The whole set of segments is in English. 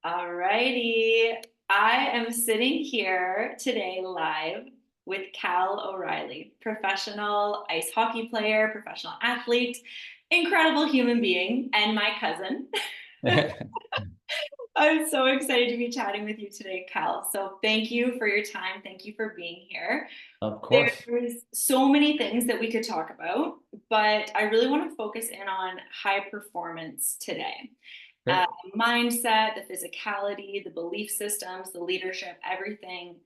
All righty. I am sitting here today live with Cal O'Reilly, professional ice hockey player, professional athlete, incredible human being, and my cousin. I'm so excited to be chatting with you today, Cal. So thank you for your time. Thank you for being here. Of course. There's so many things that we could talk about, but I really want to focus in on high performance today. Uh, Sure. Mindset, the physicality, the belief systems, the leadership, everything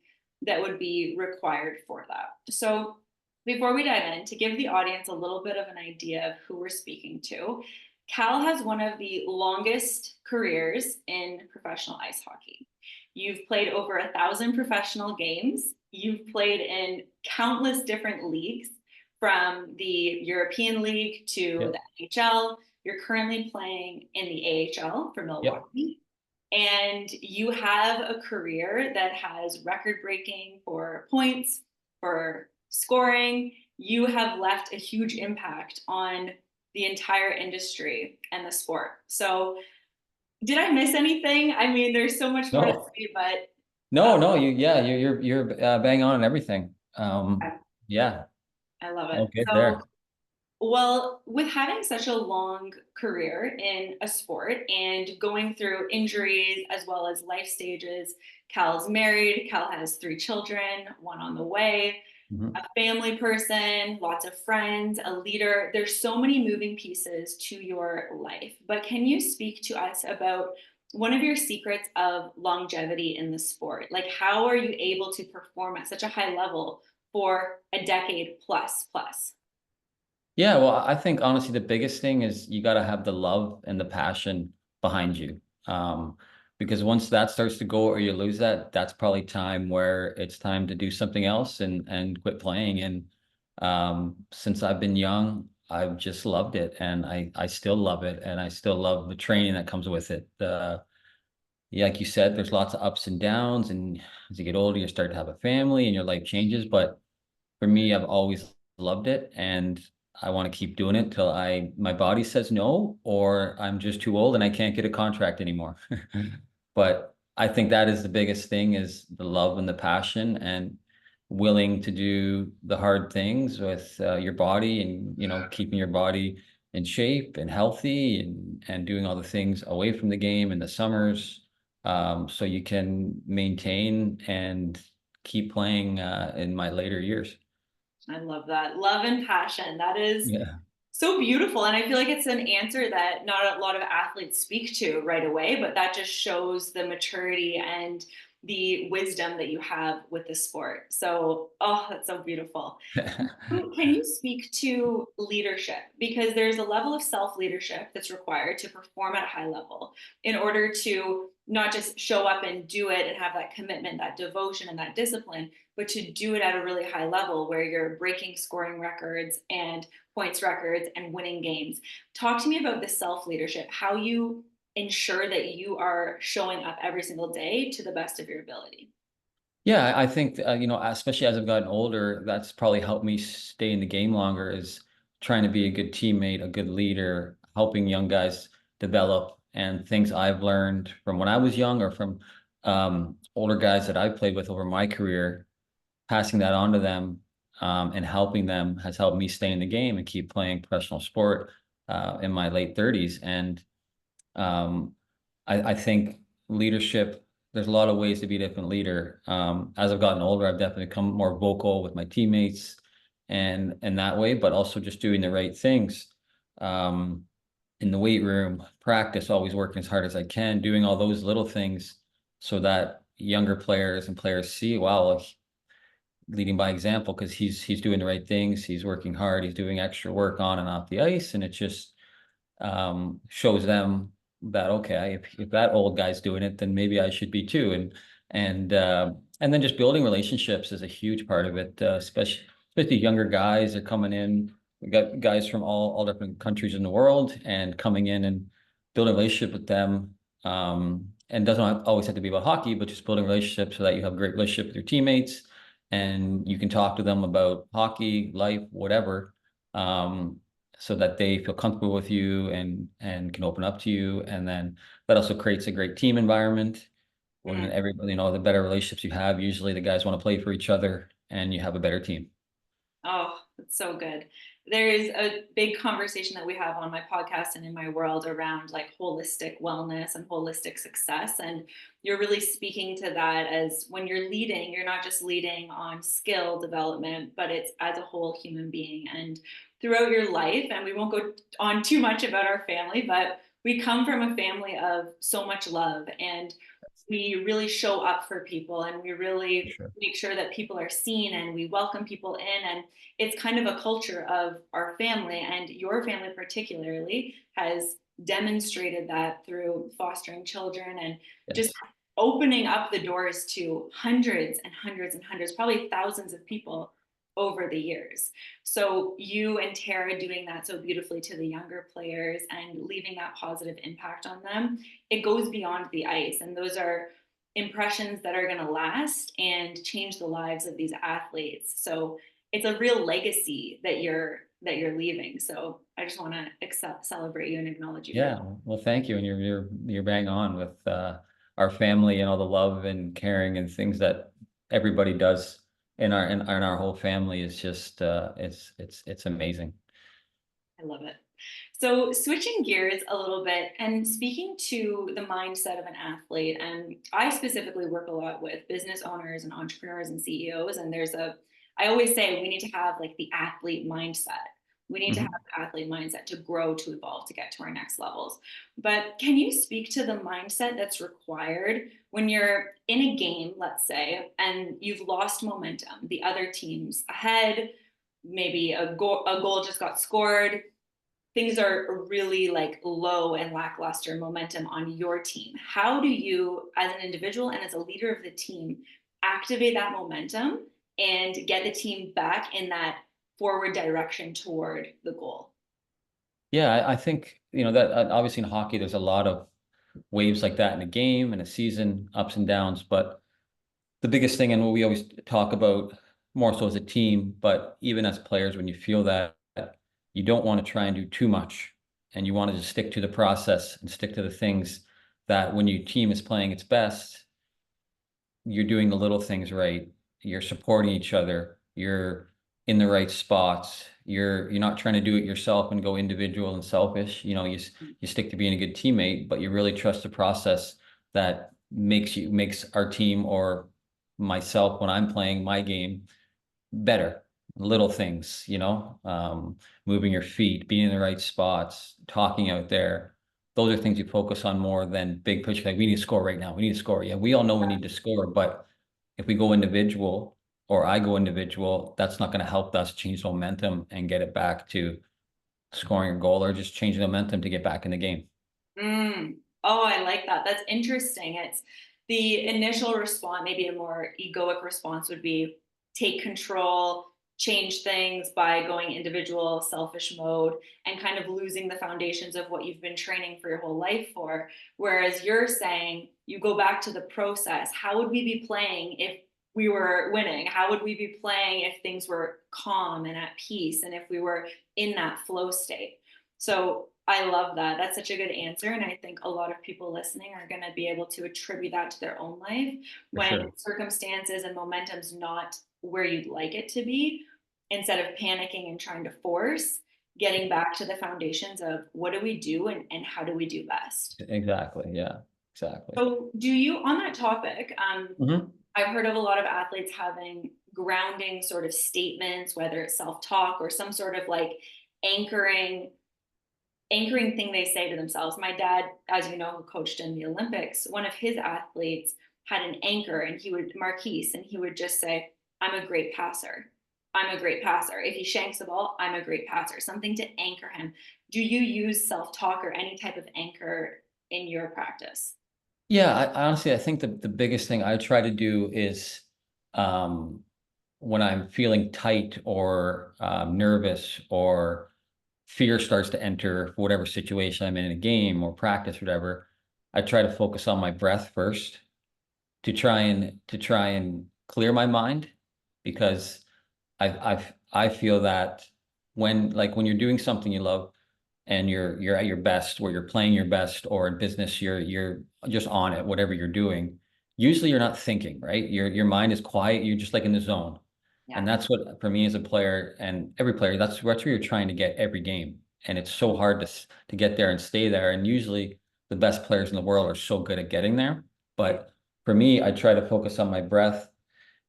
that would be required for that. So, before we dive in, to give the audience a little bit of an idea of who we're speaking to, Cal has one of the longest careers in professional ice hockey. You've played over 1,000 professional games. You've played in countless different leagues, from the European League to Yep. the NHL. You're currently playing in the AHL for Yep. Milwaukee. And you have a career that has record breaking for points, for scoring. You have left a huge impact on the entire industry and the sport. So, did I miss anything? I mean, there's so much more to No, say, but no, no. You're bang on and everything. Yeah. I love it. All good So, there. well, with having such a long career in a sport and going through injuries as well as life stages, Cal's married, Cal has 3 children, one on the way, Mhm. a family person, lots of friends, a leader. There's so many moving pieces to your life. But can you speak to us about one of your secrets of longevity in the sport? Like, how are you able to perform at such a high level for a decade plus? Yeah. Well, I think honestly, the biggest thing is you got to have the love and the passion behind you. Because once that starts to go or you lose that, that's probably time where it's time to do something else and quit playing. And since I've been young, I've just loved it, and I still love it, and I still love the training that comes with it. Yeah, like you said, there's lots of ups and downs, and as you get older, you start to have a family and your life changes. But for me, I've always loved it, and I want to keep doing it till my body says no, or I'm just too old and I can't get a contract anymore. But I think that is the biggest thing, is the love and the passion, and willing to do the hard things with your body, and keeping your body in shape and healthy, and doing all the things away from the game in the summers, so you can maintain and keep playing in my later years. I love that. Love and passion. That is Yeah. so beautiful. And I feel like it's an answer that not a lot of athletes speak to right away, but that just shows the maturity and the wisdom that you have with the sport. So, oh, that's so beautiful. Can you speak to leadership? Because there's a level of self leadership that's required to perform at a high level in order to not just show up and do it and have that commitment, that devotion, and that discipline, but to do it at a really high level where you're breaking scoring records and points records and winning games. Talk to me about the self leadership, how you ensure that you are showing up every single day to the best of your ability. Yeah, I think especially as I've gotten older, that's probably helped me stay in the game longer, is trying to be a good teammate, a good leader, helping young guys develop, and things I've learned from when I was young, or from older guys that I've played with over my career, passing that on to them, and helping them has helped me stay in the game and keep playing professional sport in my late 30s. And um, I think leadership, there's a lot of ways to be a different leader. As I've gotten older, I've definitely become more vocal with my teammates, and that way, but also just doing the right things. Um, in the weight room, practice, always working as hard as I can, doing all those little things so that younger players and players see, wow, like, leading by example, because he's doing the right things, he's working hard, he's doing extra work on and off the ice, and it just shows them that, okay, if that old guy's doing it, then maybe I should be too. And then just building relationships is a huge part of it, especially younger guys are coming in. We got guys from all different countries in the world, and coming in and building a relationship with them. And doesn't always have to be about hockey, but just building relationships so that you have a great relationship with your teammates, and you can talk to them about hockey, life, whatever. Um, so that they feel comfortable with you and can open up to you. And then that also creates a great team environment. When Mm. everybody, the better relationships you have, usually the guys want to play for each other and you have a better team. Oh, that's so good. There's a big conversation that we have on my podcast and in my world around like holistic wellness and holistic success. And you're really speaking to that as when you're leading, you're not just leading on skill development, but it's as a whole human being. And throughout your life, and we won't go on too much about our family, but we come from a family of so much love, and we really show up for people, and we For really sure. make sure that people are seen, and we welcome people in. And it's kind of a culture of our family, and your family particularly has demonstrated that through fostering children and just Yes. opening up the doors to hundreds and hundreds and hundreds, probably thousands of people over the years. So you and Tara doing that so beautifully to the younger players and leaving that positive impact on them, it goes beyond the ice, and those are impressions that are going to last and change the lives of these athletes. So it's a real legacy that you're leaving. So I just want to accept, celebrate you and acknowledge you for that. Yeah. Well, thank you. And you're bang on with our family and all the love and caring and things that everybody does in our whole family is just it's amazing. I love it. So, switching gears a little bit and speaking to the mindset of an athlete, and I specifically work a lot with business owners and entrepreneurs and CEOs. And I always say we need to have like the athlete mindset. We need to have Mhm. the athlete mindset to grow, to evolve, to get to our next levels. But can you speak to the mindset that's required when you're in a game, let's say, and you've lost momentum? The other team's ahead, maybe a goal just got scored, things are really like low and lackluster momentum on your team. How do you, as an individual and as a leader of the team, activate that momentum and get the team back in that forward direction toward the goal? Yeah, I think that obviously in hockey there's a lot of waves like that in a game and a season, ups and downs. But the biggest thing, and what we always talk about more so as a team, but even as players, when you feel that you don't want to try and do too much, and you want to just stick to the process and stick to the things that when your team is playing its best, you're doing the little things right. You're supporting each other. You're in the right spots. You're not trying to do it yourself and go individual and selfish. You stick to being a good teammate, but you really trust the process that makes our team or myself when I'm playing my game better. Little things, moving your feet, being in the right spots, talking out there. Those are things you focus on more than big picture. Like we need to score right now. We need to score. Yeah, we all know we need to score, but if we go individual or I go individual, that's not going to help us change momentum and get it back to scoring a goal or just change the momentum to get back in the game. Mm. Oh, I like that. That's interesting. It's the initial response, maybe a more egoic response would be take control, change things by going individual, selfish mode, and kind of losing the foundations of what you've been training for your whole life for. Whereas you're saying you go back to the process. How would we be playing if we were winning? How would we be playing if things were calm and at peace and if we were in that flow state? So I love that. That's such a good answer. And I think a lot of people listening are going to be able to attribute that to their own life For when sure. circumstances and momentum's not where you'd like it to be. Instead of panicking and trying to force, getting back to the foundations of what do we do and how do we do best. Exactly. Yeah, exactly. So, do you, on that topic, Hmm. I've heard of a lot of athletes having grounding sort of statements, whether it's self talk or some sort of like anchoring anchoring thing they say to themselves. My dad, as you know, who coached in the Olympics, one of his athletes had an anchor, and Marquise, and he would just say, I'm a great passer. I'm a great passer. If he shanks the ball, I'm a great passer, something to anchor him. Do you use self talk or any type of anchor in your practice? Yeah, honestly, I think the biggest thing I try to do is um, when I'm feeling tight or nervous or fear starts to enter for whatever situation I'm in a game or practice, whatever, I try to focus on my breath first to try and clear my mind because I feel that when you're doing something you love and you're at your best, or you're playing your best, or in business you're just on it, whatever you're doing, usually you're not thinking, right? Your mind is quiet, you're just like in the zone. And Yeah. that's what, for me as a player and every player, that's where you're trying to get every game. And it's so hard to get there and stay there. And usually the best players in the world are so good at getting there. But for me, I try to focus on my breath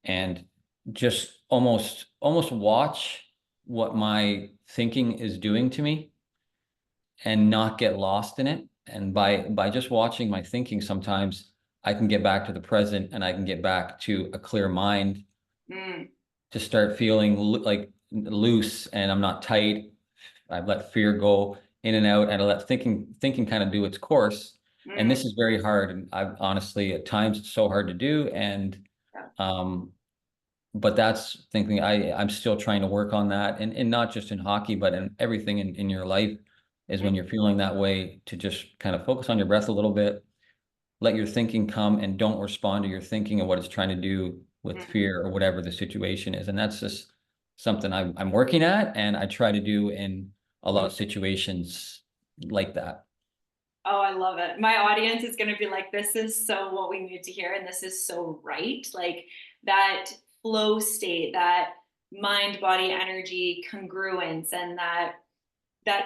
and just almost watch what my thinking is doing to me and not get lost in it. And by just watching my thinking, sometimes I can get back to the present and I can get back to a clear mind Mm, to start feeling like loose, and I'm not tight. I've let fear go in and out, and I let thinking kind of do its course. And mm, this is very hard. And I've honestly, at times it's so hard to do. And yeah. um, but that's thinking I'm still trying to work on that, and not just in hockey, but in everything in your life, is Mm, when you're feeling that way, to just kind of focus on your breath a little bit, let your thinking come, and don't respond to your thinking and what it's trying to do with mm. fear or whatever the situation is. And that's just something I'm working at, and I try to do in a lot of situations like that. Oh, I love it. My audience is going to be like, this is so what we need to hear. And this is so right. Like that flow state, that mind body energy congruence, and that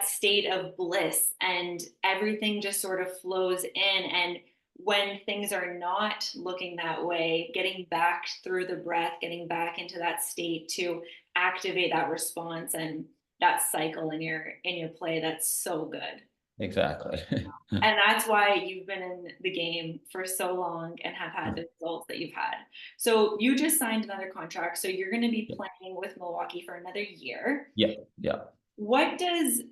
state of bliss, and everything just sort of flows in. And when things are not looking that way, getting back through the breath, getting back into that state to activate that response and that cycle in your play, that's so good. Exactly. And that's why you've been in the game for so long and have had the results that you've had. So you just signed another contract. So you're going to be playing with Milwaukee for another year. Yeah, yeah. What does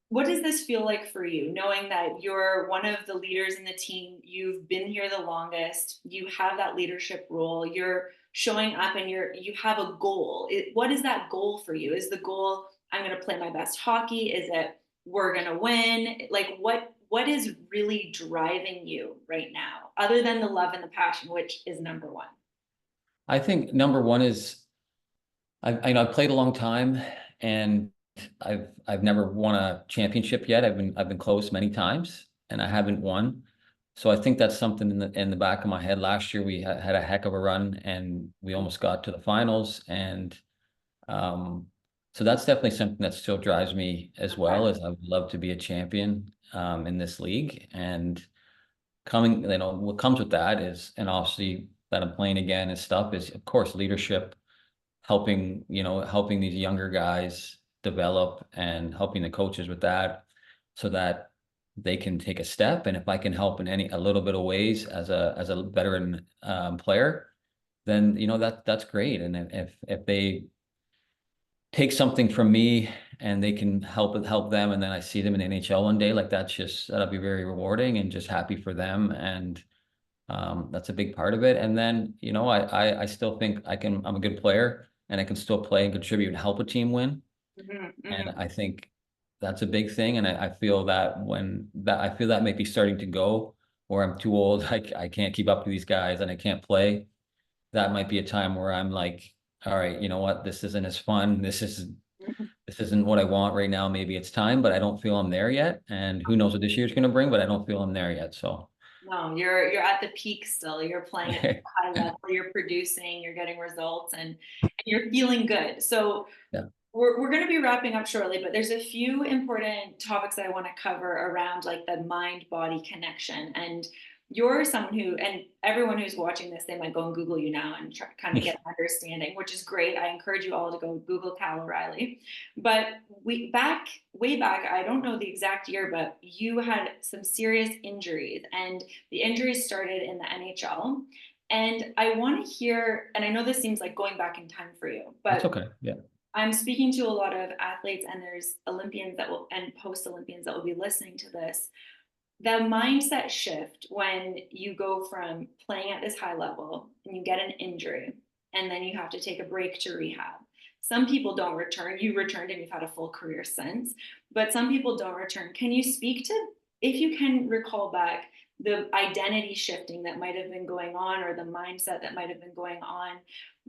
what does this feel like for you, knowing that you're one of the leaders in the team? You've been here the longest. You have that leadership role. You're showing up, and you have a goal. What is that goal for you? Is the goal, I'm going to play my best hockey? Is it, we're going to win? Like what is really driving you right now, other than the love and the passion, which is number one? I think number one is I've played a long time, and I've never won a championship yet. I've been close many times, and I haven't won. So I think that's something in the back of my head. Last year we had a heck of a run, and we almost got to the finals. And um, so that's definitely something that still drives me as Okay. well, as I would love to be a champion in this league. And coming, what comes with that is, and obviously that I'm playing again and stuff, is of course leadership, helping these younger guys develop, and helping the coaches with that, so that they can take a step. And if I can help in a little bit of ways as a veteran player, then that's great. And if they take something from me and they can help them, and then I see them in the NHL one day, like that'll be very rewarding, and just happy for them. And that's a big part of it. And then, I still think I'm a good player, and I can still play and contribute and help a team win. Hmm. And Hmm. I think that's a big thing. And I feel that I feel that may be starting to go, where I'm too old, I can't keep up with these guys and I can't play. That might be a time where I'm like, all right, you know what? This isn't as fun. This isn't what I want right now. Maybe it's time, but I don't feel I'm there yet. And who knows what this year's going to bring, but I don't feel I'm there yet. So No, you're at the peak still. You're playing at a high level. You're producing. You're getting results, and you're feeling good. So yeah. we're going to be wrapping up shortly, but there's a few important topics that I want to cover around like the mind body connection. And you're someone who, and everyone who's watching this, they might go and Google you now and try, kind of get an understanding, which is great. I encourage you all to go Google Cal O'Reilly. But way back, I don't know the exact year, but you had some serious injuries, and the injuries started in the NHL. And I want to hear, and I know this seems like going back in time for you, That's but okay. Yeah. I'm speaking to a lot of athletes, and there's Olympians that will, and post Olympians that will be listening to this. The mindset shift when you go from playing at this high level and you get an injury, and then you have to take a break to rehab. Some people don't return. You returned and you've had a full career since, but some people don't return. Can you speak to, if you can recall back, the identity shifting that might have been going on, or the mindset that might have been going on,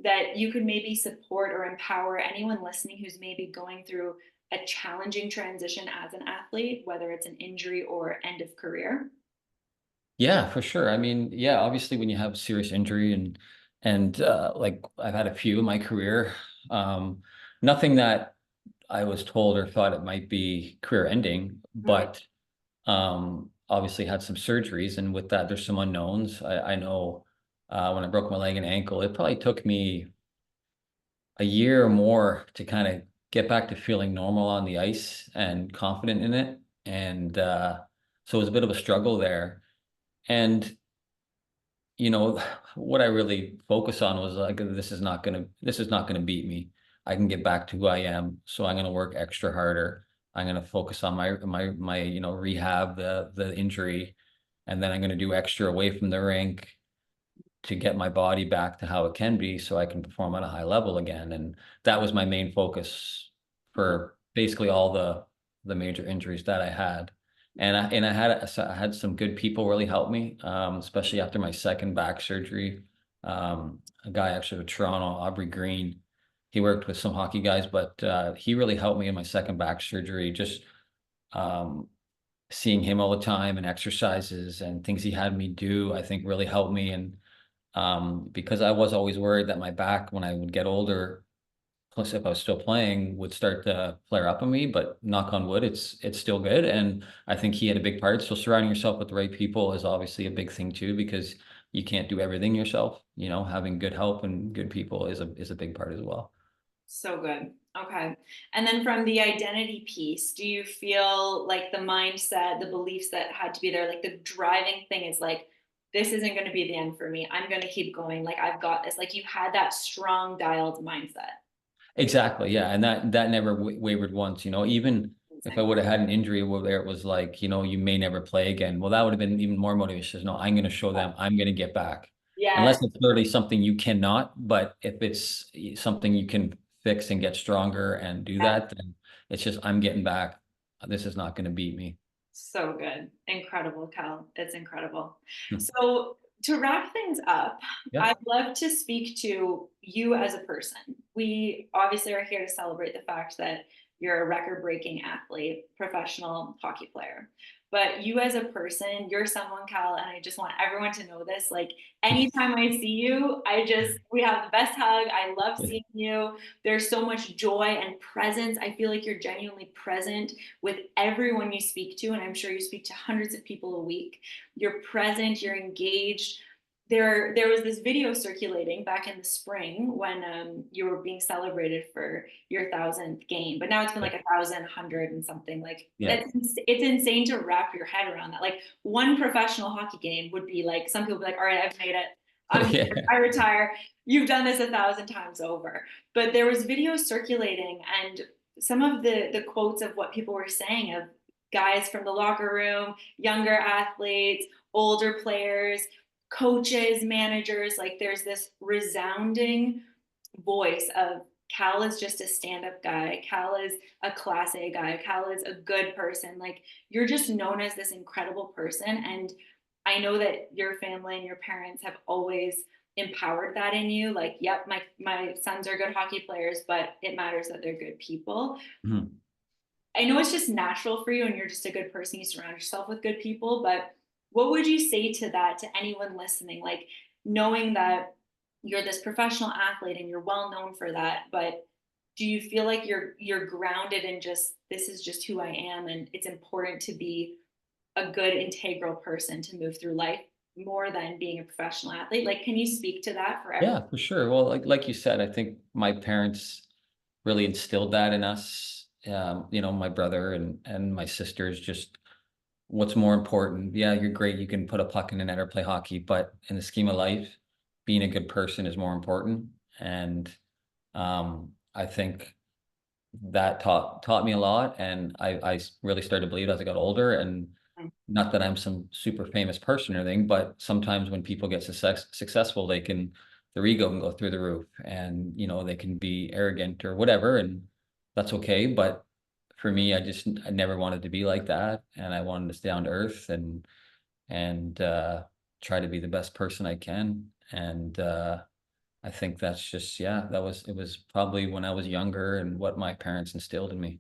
that you could maybe support or empower anyone listening who's maybe going through a challenging transition as an athlete, whether it's an injury or end of career? Yeah, for sure. I mean, yeah, obviously when you have a serious injury and like I've had a few in my career, um, nothing that I was told or thought it might be career ending, Mhm. but obviously had some surgeries, and with that there's some unknowns. I know when I broke my leg and ankle, it probably took me a year or more to kind of get back to feeling normal on the ice and confident in it. And so it was a bit of a struggle there. And what I really focus on was like, this is not gonna beat me. I can get back to who I am, so I'm gonna work extra harder. I'm gonna focus on my rehab the injury, and then I'm gonna do extra away from the rink to get my body back to how it can be so I can perform at a high level again. And that was my main focus for basically all the major injuries that I had. And I had some good people really help me, especially after my second back surgery. A guy actually with Toronto, Aubrey Green, he worked with some hockey guys, but he really helped me in my second back surgery. Just um, seeing him all the time and exercises and things he had me do, I think really helped me. And because I was always worried that my back, when I would get older, plus if I was still playing, would start to flare up on me. But knock on wood, it's still good, and I think he had a big part. So surrounding yourself with the right people is obviously a big thing too, because you can't do everything yourself. Having good help and good people is a big part as well. So good. Okay. And then from the identity piece, do you feel like the mindset, the beliefs that had to be there, like the driving thing is like, this isn't going to be the end for me. I'm going to keep going. Like, I've got this. Like, you had that strong dialed mindset. Exactly, yeah, and that never wavered once. Even if I Amazing. would have had an injury where it was like, you may never play again. Well, that would have been even more motivation. No, I'm going to show them I'm going to get back. Yes. Unless it's literally something you cannot, but if it's something you can fix and get stronger and do Yes. that, then it's just I'm getting back. This is not going to beat me. So good. Incredible, Cal. It's incredible. Hmm. So, to wrap things up, Yeah. I'd love to speak to you as a person. We obviously are here to celebrate the fact that you're a record breaking athlete, professional hockey player. But you as a person, you're someone, Cal, and I just want everyone to know this. Like, anytime I see you, we have the best hug. I love seeing you. There's so much joy and presence. I feel like you're genuinely present with everyone you speak to, and I'm sure you speak to hundreds of people a week. You're present, you're engaged. There was this video circulating back in the spring when you were being celebrated for your 1,000th game, but now it's been like 1,100 and something. Like Yeah. it's insane to wrap your head around that. Like one professional hockey game would be like some people be like, all right, I've made it. I'm here. Yeah. I retire. You've done this 1,000 times over. But there was videos circulating, and some of the quotes of what people were saying of guys from the locker room, younger athletes, older players, coaches, managers, like there's this resounding voice of Cal is just a stand-up guy. Cal is a class A guy. Cal is a good person. Like you're just known as this incredible person. And I know that your family and your parents have always empowered that in you. Like, yep, my sons are good hockey players, but it matters that they're good people. Mhm. I know it's just natural for you and you're just a good person. You surround yourself with good people, but what would you say to that to anyone listening? Like knowing that you're this professional athlete and you're well known for that, but do you feel like you're grounded in just this is just who I am and it's important to be a good integral person to move through life more than being a professional athlete? Like can you speak to that for everyone? Yeah, for sure. Well, like you said, I think my parents really instilled that in us. My brother and my sisters, just what's more important. Yeah, you're great. You can put a puck in the net or play hockey, but in the scheme of life, being a good person is more important. And I think that taught me a lot, and I really started to believe it as I got older. And not that I'm some super famous person or anything, but sometimes when people get successful, their ego can go through the roof, and they can be arrogant or whatever, and that's okay. But for me, I never wanted to be like that, and I wanted to stay down to earth and try to be the best person I can. And I think that's just, yeah, it was probably when I was younger and what my parents instilled in me.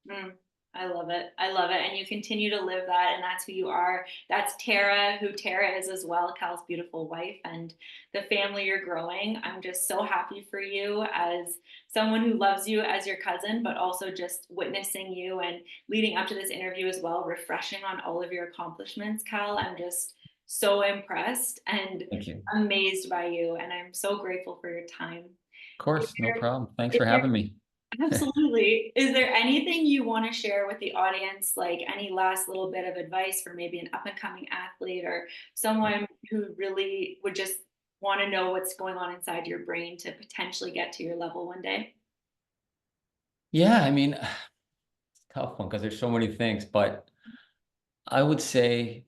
Mm, I love it. I love it. And you continue to live that, and that's who you are. That's Tara, who Tara is as well, Cal's beautiful wife, and the family you're growing. I'm just so happy for you as someone who loves you as your cousin, but also just witnessing you and leading up to this interview as well, refreshing on all of your accomplishments, Cal. I'm just so impressed and Thank you. amazed by you, and I'm so grateful for your time. Of Is course, no there, problem. Thanks is for there having me. Absolutely. Is there anything you want to share with the audience, like any last little bit of advice for maybe an up and coming athlete or someone who really would just want to know what's going on inside your brain to potentially get to your level one day? Yeah, I mean, it's a tough one because there's so many things, but I would say,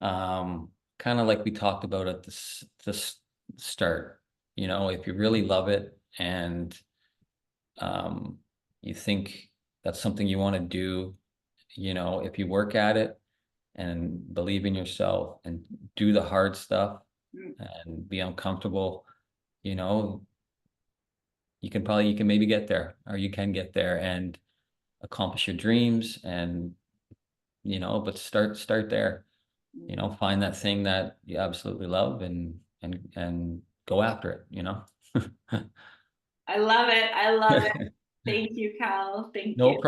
kind of like we talked about at the start, if you really love it and um, you think that's something you want to do, if you work at it and believe in yourself and do the hard stuff Mm, and be uncomfortable, you know, you can maybe get there, or you can get there and accomplish your dreams, and but start there. mm. Find that thing that you absolutely love, and go after it. I love it. I love it. Thank you, Cal. Thank No you. problem.